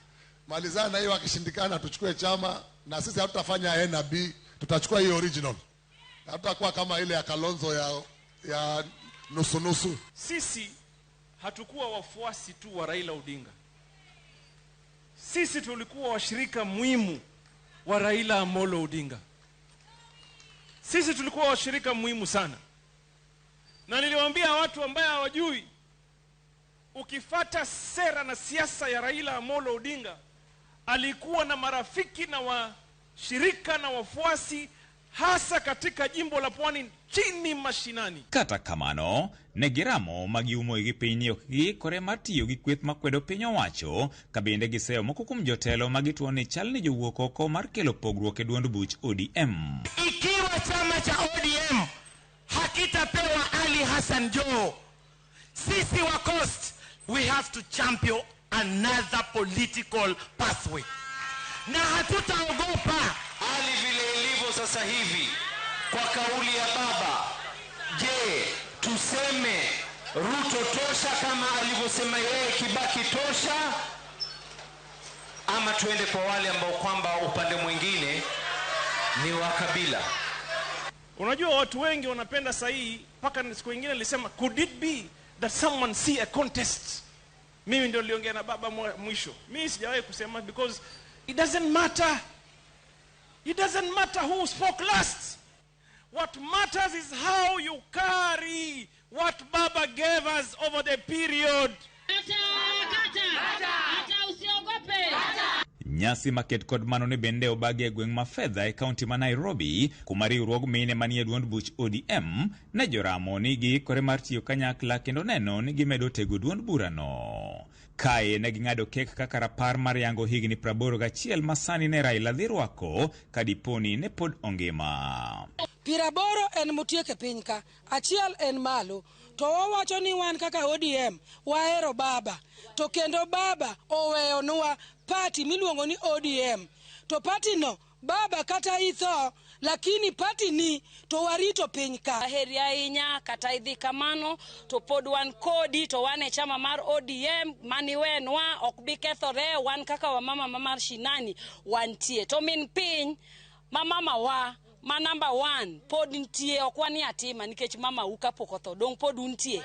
malizana hiyo, akishindikana tuchukue chama na sisi hatutafanya A na B, tutachukua hiyo original. Hatutakuwa kama ile ya Kalonzo ya nusu nusu. Sisi hatukuwa wafuasi tu wa Raila Odinga. Sisi tulikuwa washirika muhimu wa Raila Amolo Odinga. Sisi tulikuwa washirika muhimu sana. Na niliwaambia watu ambao hawajui, ukifata sera na siasa ya Raila Amolo Odinga, alikuwa na marafiki na washirika na wafuasi hasa katika jimbo la Pwani chini mashinani. Kata kamano, negiramo magiumo gi piny ok giikore mar tiyo gi kweth makwedo piny owacho, kabinde giseyo moko kuom jotelo magituo ni chal ni jowuok oko mar kelo pogruok e duond buch ODM. Ikiwa chama cha ODM hakitapewa Ali Hassan Joho, sisi wa Coast, we have to champion another political pathway. Na hatutaogopa hali vile ilivyo sasa hivi kwa kauli ya baba. Je, tuseme Ruto tosha kama alivyosema yeye, Kibaki tosha, ama tuende kwa wale ambao kwamba upande mwingine ni wa kabila? Unajua watu wengi wanapenda sahihi, mpaka siku nyingine nilisema could it be that someone see a contest. Mimi ndio niliongea na baba mwisho. Mimi sijawahi kusema, because it doesn't matter. It doesn't matter who spoke last. What matters is how you carry what Baba gave us over the period. Nyasi maket kod mano ni bende obagi e gweng' ma Fedha e kaunti ma Nairobi, kuma riwruog mine manie duond buch ODM ne joramo ni giikore mar tiyo kanyakla kendo neno ni gimedo tego duond burano. Kae ne ging'ado kek kaka rapar mar yango higni 81 masani ne Raila dhi rwako kadiponi ne pod ongima. Piraboro en mutieke piny ka, achiel en malo, to wawacho ni wan kaka ODM wahero baba, to kendo baba oweyonwa party miluongo ni ODM, to party no baba kata itho, lakini party ni to warito piny ka. Aheri ahinya kata idhi kamano to pod wan kodi, to wan e chama mar ODM mani wenwa ok bi kethore, wan kaka wa mama mar Shinani wantie, to min piny mama wa ma number 1 pod ntie, ok wani atima nikech mama u kapok otho, dong pod untie.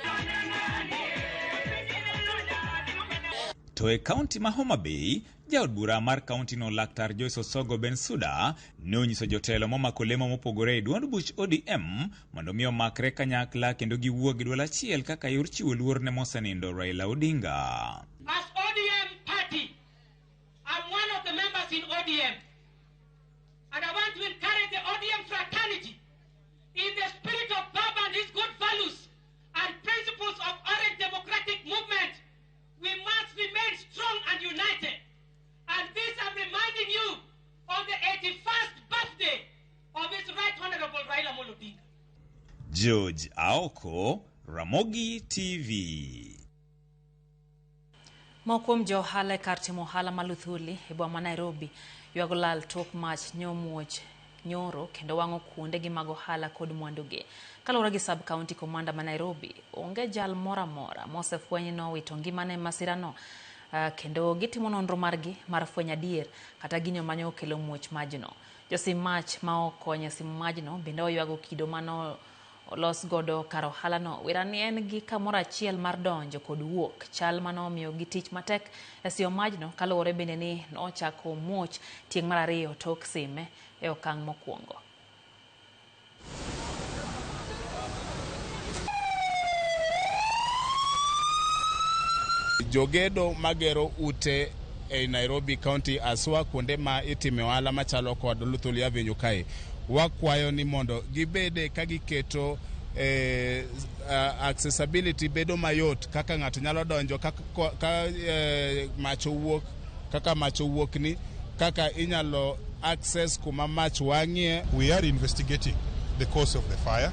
To e kaunti ma Homa Bay, jaod bura mar kaunti no Laktar Joyce Osogo Bensuda ne onyiso jotelo momako lemo mopogore e duond buch ODM mondo mi omakre kanyakla kendo giwuo gi duol achiel kaka yor chiwo luor ne mosenindo Raila Odinga. As ODM party, I'm one of the members in ODM, and I want to encourage the ODM fraternity in the spirit of Baba and his good values and principles of Orange Democratic Movement. We must remain strong and united. And this I'm reminding you on the 81st birthday of His Right Honorable Raila Amolo Odinga. George Aoko, Ramogi TV. Mokwom jo ohala e kar timo ohala ma Luthuli e boma ma Nairobi ywago lal tok mach nyomuoch nyoro kendo wang'o kuonde gi mag ohala kod mwandugi. Kaluwore gi sub county commander ma Nairobi, onge jal mora mora mosefweny no wito ngimane masirano, kendo gitimo nonro margi mar fweny adier kata gino mane okelo muoch majno. Josim mach ma okonyo sim majno bende oywago kido mano olos godo kar ohala no. Wirani en gi kamoro achiel mar donjo kod wuok, chal mano omiyo gi tich matek e siyo majno, kaluwore bende ni nochako muoch tieng' mar 2 tok sime e okang' mokwongo. Jogedo magero ute e Nairobi County aswa kuonde ma itime ohala machalo kod Luthuli Avenue kae, wakwayo ni mondo gibede ka giketo accessibility bedo mayot, kaka ng'ato nyalo donjo kaka mach owuok ni, kaka inyalo access kuma mach wang'ie. We are investigating the cause of the fire.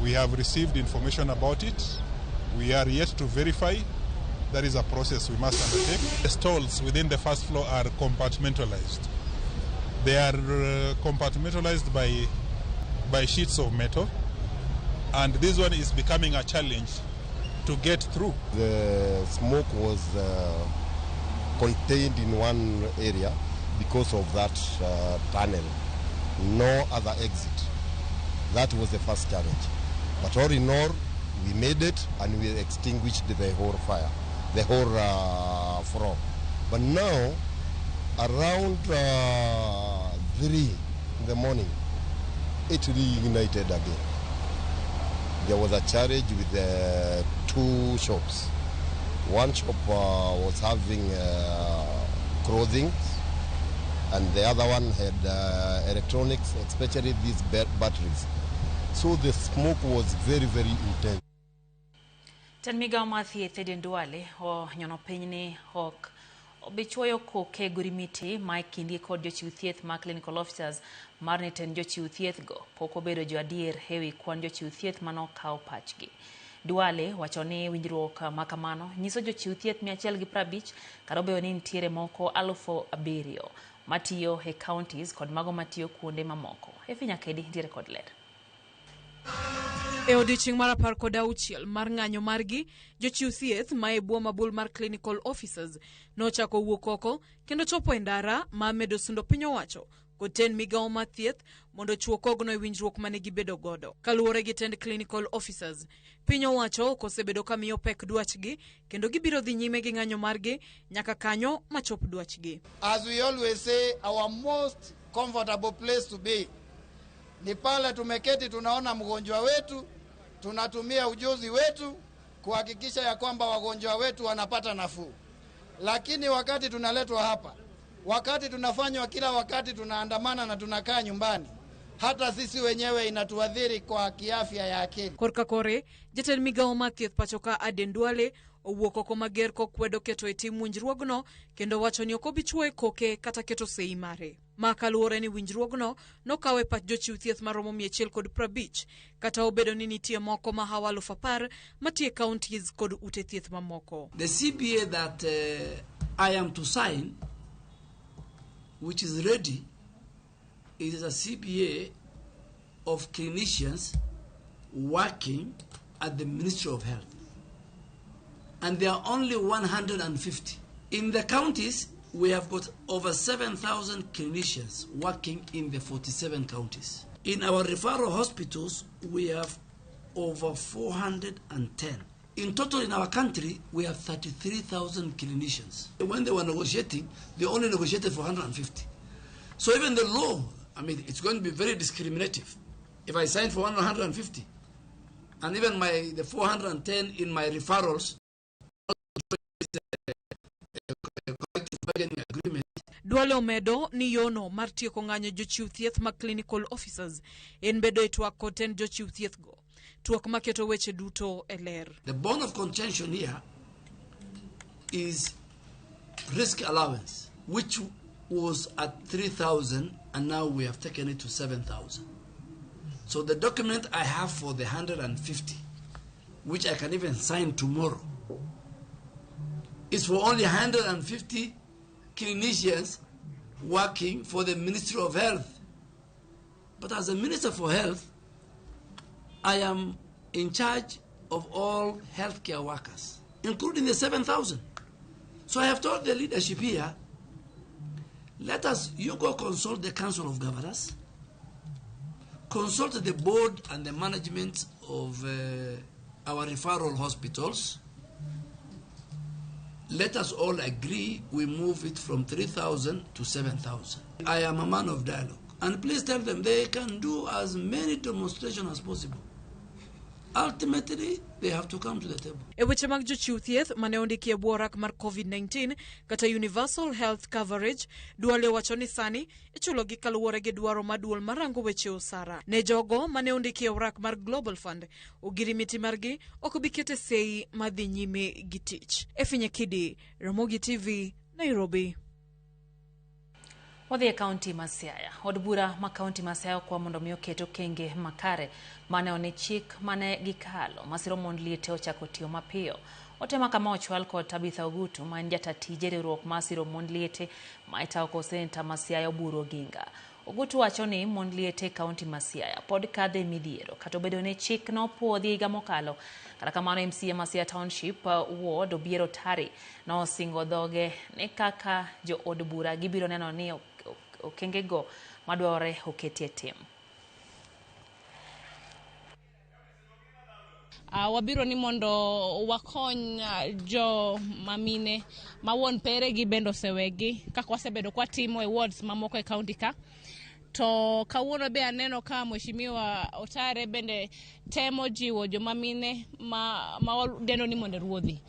We have received information about it. We are yet to verify. That is a process we must undertake. The stalls within the first floor are compartmentalized. They are compartmentalized by sheets of metal, and this one is becoming a challenge to get through. The smoke was contained in one area because of that tunnel. No other exit. That was the first challenge. But all in all, we made it and we extinguished the whole fire, the whole floor. But now, around 3 in the morning, it reignited again. There was a challenge with 2 shops. One shop was having clothing, and the other one had electronics, especially these batteries. So the smoke was very, very intense. Tan migao mathieth Eden Duale o nyono pinyni hok obichwoyo koke gurimiti Mike Kindi kod jochiw thieth ma clinical officers mar ni ten jochiw thieth go pok obedo jo adier hewi kwan jochiw thieth manokawo pachgi. Duale wacho ni winjruok makamano nyiso jochiw thieth 150 kata obedo ni nitiere moko 7,000 matiyo e counties kod mago matiyo kuonde mamoko. Efinya Kedi nitiere kod ler. E odiochieng' mar 16 mar ng'anyo margi, jochiw thieth ma e bwo mabul mar clinical officers nochako wuok oko kendo chopo e ndara ma medo sundo piny owacho kod ten migao mar thieth mondo chuo kogno e winjruok mane gibedo godo. Kaluwore gi tend clinical officers, piny owacho kosebedo kamiyo pek dwachgi kendo gibiro dhi nyime gi ng'anyo margi nyaka kanyo machop dwachgi. As we always say, our most comfortable place to be ni pale tumeketi tunaona mgonjwa wetu, tunatumia ujuzi wetu kuhakikisha ya kwamba wagonjwa wetu wanapata nafuu. Lakini wakati tunaletwa hapa, wakati tunafanywa kila wakati tunaandamana na tunakaa nyumbani, hata sisi wenyewe inatuadhiri kwa kiafya ya akili. Korka kore, jatend migao mar thieth pachoka Aden Duale owuok oko mager kokwedo keto e tim winjruogno kendo wacho ni ok obi chwoyo koke kata keto sei mare. Ma kaluwore ni winjruogno nokawe pach jochiw thieth maromo 150 kata obedo ni nitie moko ma hawa 10,000 matie counties kod ute thieth mamoko. The CBA that I am to sign, which is ready, is a CBA of clinicians working at the Ministry of Health. And there are only 150. In the counties, we have got over 7,000 clinicians working in the 47 counties. In our referral hospitals, we have over 410. In total in our country, we have 33,000 clinicians. When they were negotiating, they only negotiated for 150. So even the law, I mean, it's going to be very discriminative. If I sign for 150, and even the 410 in my referrals, Duale omedo ni yono mar tieko ng'anyo jochiw thieth ma clinical officers en bedo e twak kod ten jochiw thieth go. Twak maketo weche duto e ler. The bone of contention here is risk allowance, which was at 3,000 and now we have taken it to 7,000. So the document I have for the 150, which I can even sign tomorrow, is for only 150 clinicians working for the Ministry of Health. But as a Minister for Health, I am in charge of all healthcare workers, including the 7,000. So I have told the leadership here, you go consult the Council of Governors, consult the board and the management of our referral hospitals. Let us all agree we move it from 3,000 to 7,000. I am a man of dialogue. And please tell them they can do as many demonstrations as possible. Ultimately, they have to come to the table. E weche mag jochiw thieth mane ondiki e bwo rak mar COVID-19 kata Universal Health Coverage, Duale wacho ni sani ichulogi kaluwore gi dwaro maduol marango weche osara. Ne jogo mane ondiki e rak mar Global Fund, ogirimiti margi ok bi kete sei madhi nyime gi tich. Efinya Kidi, Ramogi TV, Nairobi. Wadhi e kaunti ma Siaya. Od bura ma kaunti ma Siaya kwa mondo miyo keto kenge makare mane one chik mane gikalo masiro mond liete ochako tiyo mapiyo. Otema kama ochwal kod Tabitha Ogutu ma en jatatije riwruok masiro mond liete ma itawo ko senta ma Siaya Oburu Oginga. Ogutu wacho ni mond liete kaunti ma Siaya pod kadhe midhiero kata obedo ne chik nopuodhi higa mokalo. Kata kamano MCA ma Siaya Township Ward Obiero Tari nosingo dhoge ne kaka jo od bura gibiro neno ni okengego madware oketie tim. Wabiro ni mondo wakony jo mamine mawon pere gi bendo sewegi kaka wasebedo kwa timo e wards mamoko e county ka. To kawuono be aneno ka mheshimiwa Otare bende temo jiwo jo mamine ma dendo ni mondo ruodhi.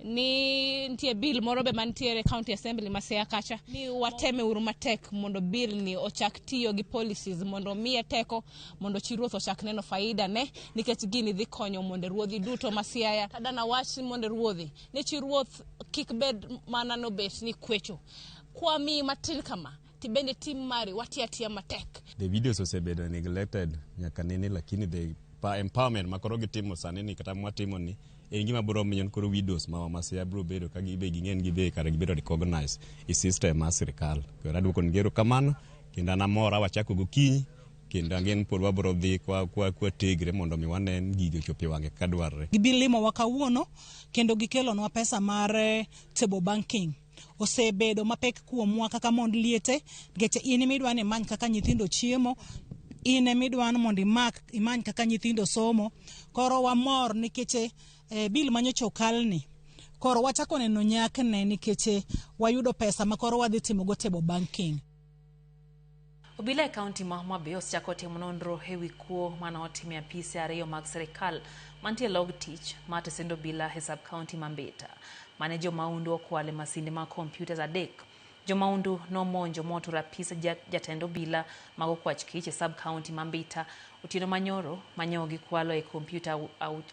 ni nitie bill moro be mantiere county assembly masea kacha ni wateme uru matek mondo bill ni ochak tiyo gi policies mondo miye teko mondo chi ruoth ochak neno faida ne nikech gini dhi konyo mondo ruodhi duto masiaya tadana wach mondo ruodhi ne chi ruoth kik bed mana no bet ni kwecho kwa mi matin kama tibende tim mari watiatia matek. The videos osebedo neglected nyaka nene, lakini the empowerment makoro gitimo sani ni kata mwatimo ni gima biro miyo koro videos ma masaya biro bedo ka gibe gingen gibe kare gibiro recognize i system ma sirkal. Koro aduoko ngero kamano kendo namora wachako gokinyi kendo angen pod wabiro dhi kwa tegre mondo mi wanen gigo chopi wange kadwarre. Gibilimo wakawuono kendo gikelonwa pesa mar table banking. Osebedo mapek kuomwa kaka mond liete nikech in midwane many kaka nyithindo chiemo, in midwan mondo imany kaka nyithindo somo. Koro wamor nikech bil manyocha okalni koro wachako neno nyakne nikech wayudo pesa ma koro wadhi timo go table banking. Obila e kaunti ma Homa Bay osechako timo nonro ewi kuo mane otim e apise ariyo mag sirkal mantie log tich ma tesendo obila e sub county ma Mbita mane jomaundu okwale masinde mag computers adek. Jomaundu nomonjo motor apise jatend obila mag okwach kich e sub county ma Mbita Otieno Manyoro manyogi kwalo e computer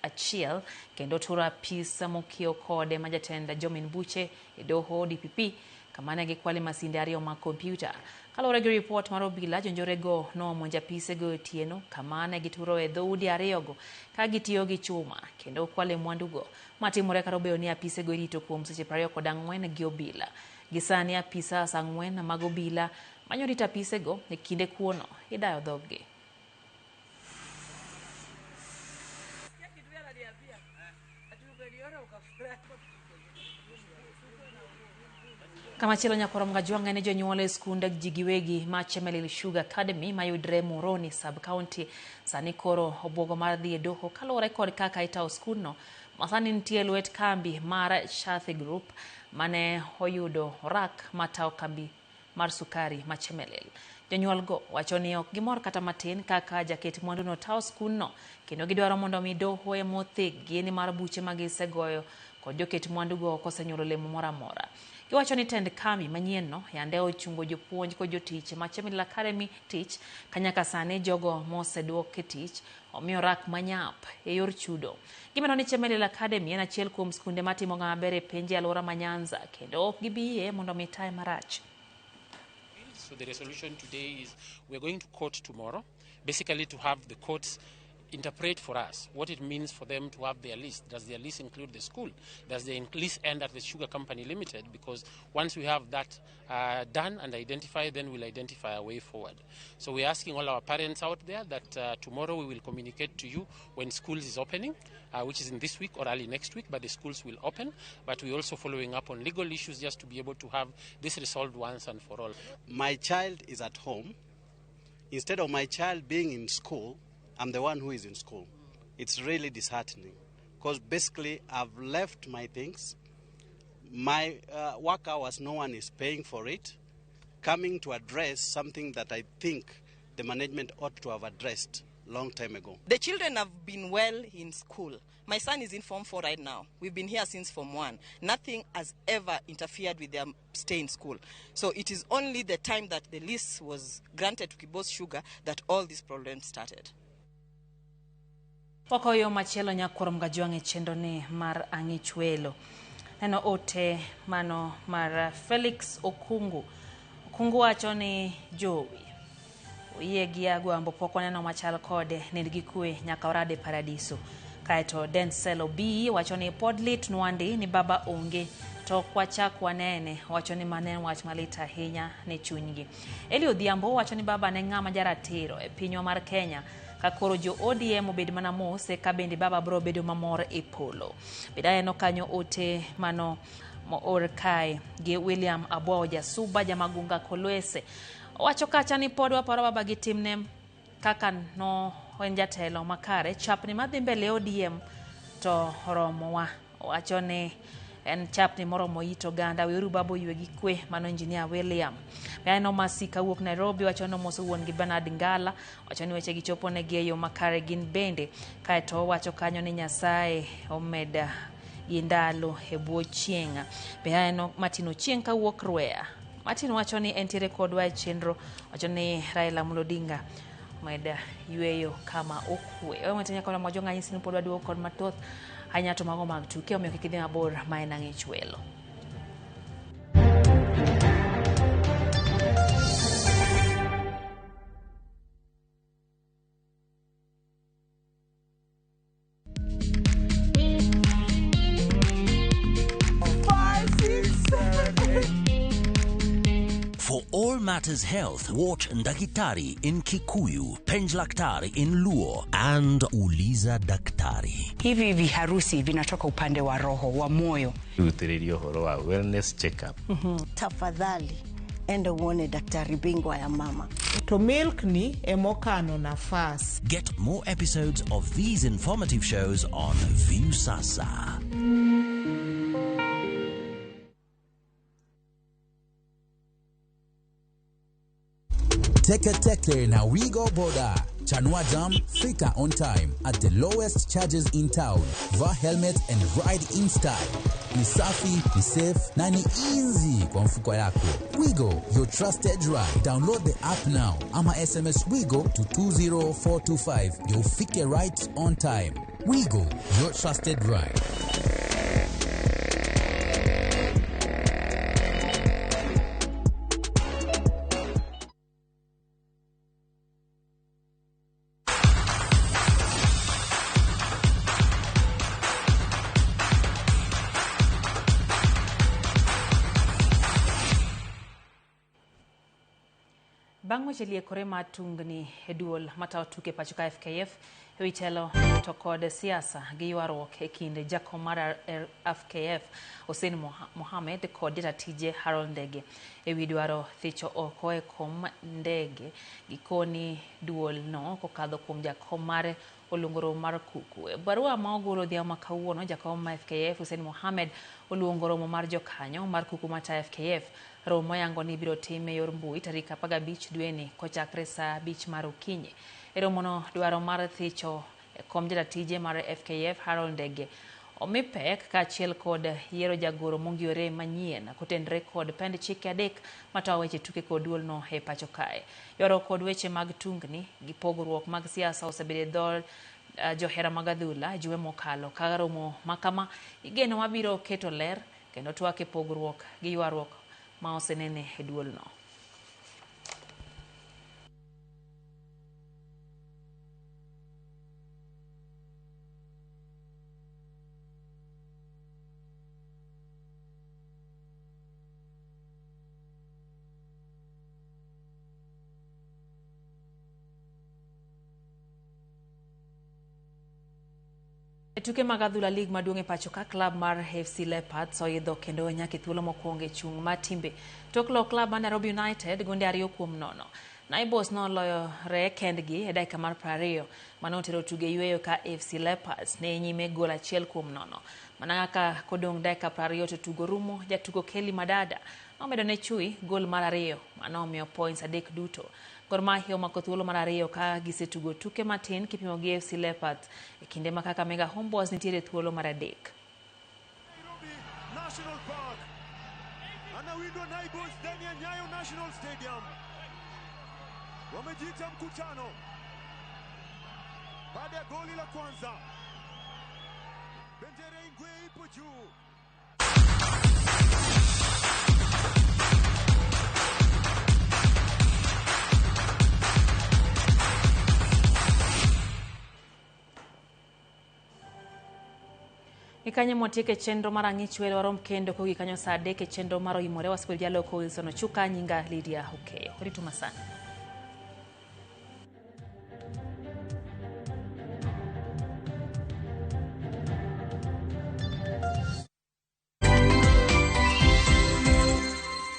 achiel kendo turo apisa mokiewo kode ma jatend Jomin Buche e doho DPP kamane gikwale masinde ariyo mag computer. Kalore gi report mar obila, jonjorego nomonjo apisego Otieno kamane gituro e dhoudi ariyogo ka gitiyo gi chuma kendo kwale mwandugo matimore kar obedo ni apisego irito kuom seche 24 gi obila. Gisani apisa 4 mag obila manyorito apisego e kinde kuono idayo dhoggi. Kamachielo nyakoro mgajwanga ne jonyuol e skunde jigiwegi ma Chemelil Sugar Academy mayudre Moroni sub county sani koro obuogo mar dhi e doho kalore kod kaka itao skundno masani nitie lwet kambi mar Shathi Group mane oyudo orak matao kambi mar sukari ma Chemelil. Jonyuol go wacho ni ok gimor kata matin kaka jaket mwandu no tao skundno kendo gidwaro mondo mi doho e mothig gini mar buche magisegoyo kod joket mwandu go kosenyuolo lemo mora mora. Giwacho ni tend kambi manyien no yande ochungo jopuonj kod jotich ma Chemelil Academy tich kanyaka sane jogo moseduok e tich omiyo rak manyap e yor chudo. Gimeno ni Chemelil Academy en achiel kuom skunde matimo maber e pinje alwora ma Nyanza kendo ok gibiye mondo mitae marach. So the resolution today is we're going to court tomorrow, basically to have the courts interpret for us what it means for them to have their list. Does their list include the school? Does the list end at the Sugar Company Limited? Because once we have that done and identified, then we'll identify a way forward. So we're asking all our parents out there that tomorrow we will communicate to you when schools is opening, which is in this week or early next week, but the schools will open. But we're also following up on legal issues just to be able to have this resolved once and for all. My child is at home. Instead of my child being in school, I'm the one who is in school. It's really disheartening because basically I've left my things. My work hours, no one is paying for it. Coming to address something that I think the management ought to have addressed long time ago. The children have been well in school. My son is in Form 4 right now. We've been here since Form 1. Nothing has ever interfered with their stay in school. So it is only the time that the list was granted to Kibos Sugar that all these problems started. Wakoyo machielo nyakoro mgajwang' e chendo ni mar ang'ichwelo. Neno ote mano mar Felix Okungu. Okungu wacho ni jowi oye gi agwambo pok waneno machal kode nigi kwe nyaka orade paradiso. Kaeto Denzel Obi wacho ni podlit nwandi ni baba onge to kwachak wanene wacho ni manen wach malit ahinya ne chunygi. Eli Odhiambo wacho ni baba ne ng'ama jaratiro e pinywa mar Kenya kakoro jo ODM obed mana mose ka bende baba bro bedo mamor e polo. Bida eno kanyo ote mano moor kai gi William Aboja Suba jamagunga Kolwese. Wacho kacha ni pod waparo baba gi timne kaka no jatelo makare chapni madhi mbele ODM to romowa. Wacho ni en chapni moromo ito ganda weru babo ywe gi kwe mano engineer William. Eno Masika wuok Nairobi wacho no moso wuon gi Bernard Ngala wacho ni weche gi chopo ne geyo makare gin bende kaeto wacho kanyo ni Nyasaye omeda gi ndalo e bwo chieng'. Behaeno Martin Ochieng' kawuok Rwea. Martin wacho ni entiere kodwa e chenro, wacho ni Raila Amolo Odinga meda yueyo kama okwe. Owe matenya kola mojo ng'anyi sinu podwa duo kod mathoth hanya to mago mag tuke omiyo kikidhi mabor ma en ang'ich welo. For all matters health, watch Ndakitari in Kikuyu, Penj Laktari in Luo, and Uliza Daktari. Hivi viharusi vinatoka upande wa roho, wa moyo. Uthiririo horo wa wellness check-up. Tafadhali, enda uone daktari bingwa ya mama. To milk ni emokano nafasi. Get more episodes of these informative shows on View Sasa. Teke na Wigo Boda. Chanua Jam, fika on time at the lowest charges in town. Va helmet and ride in style. Ni safi, ni safe, na ni easy kwa mfuko yako. Wigo, your trusted ride. Download the app now. Ama SMS Wigo to 20425. You'll fike right on time. Wigo, your trusted ride. Bang' weche liekore matungni e duol matayo tuke pachoka FKF ewi telo to kod siasa gi ywaruok e kind jakom mar FKF Hussein Mohamed kod jatije Harold Ndege ewi dwaro thicho oko e kom Ndege gikoni duol no kokadho kuom jakom mare oluongoro mar kuku. E barua ma ogolo dhiambo ma kawuono, jakom ma FKF Hussein Mohamed oluongo romo mar jokanyo mar kuku matayo FKF. Romo yango ni biro time yor mbui tarik 15 dweni kochakre saa 5 mar okinyi. E romono dwaro mar thicho kom jatije mar FKF Harold Ndege omi pek kaachiel kod yiero jagoro mongiore manyien kotendre kod pend chike adek matayo weche tuke kod duol no e pacho kae. Yoro kod weche mag tungni gi pogruok mag siasa osebedo dhol johera mag adhula juma mokalo. Ka romo makama igeno mabiro keto ler kendo twak e pogruok gi ywaruok ma osenene e duol no. E tuke mag adhula lig maduong' e pachoka, klab mar FC Leopards oidho kendo nyaka thuolo mokwongo e chung' mar timbe tok lo klab mar Nairobi United gonde 2-0. Naibos noloyore kendgi e dakika mar 20 manotero tuge yweyo ka FC Leopards ne nyime gol 1-0. Mana kaka kodong' dakika 20 to tugo rumo, jatugo Kelly Madada nomedo ne Chui gol mar 2 manomiyo points 3 duto. Gor Mahia omako thuolo mar 2 ka gisetugo tuke matin kipimo gi FC Leopards e kinde ma Kakamega Homeboyz nitiere thuolo mar 3. National Park. Anawindwa Naibos ndani ya Nyayo National Stadium. Wamejiita mkutano baada ya goli la kwanza. Bendera Ingwe ipo juu. Ikanye motieke chenro mar ang'ich welo warom kendo kogi kanyo saa 3 chenro mar oimore wasipil jalo ko Wilson Ochuka nyinga Lydia Okeyo. Rituma sana.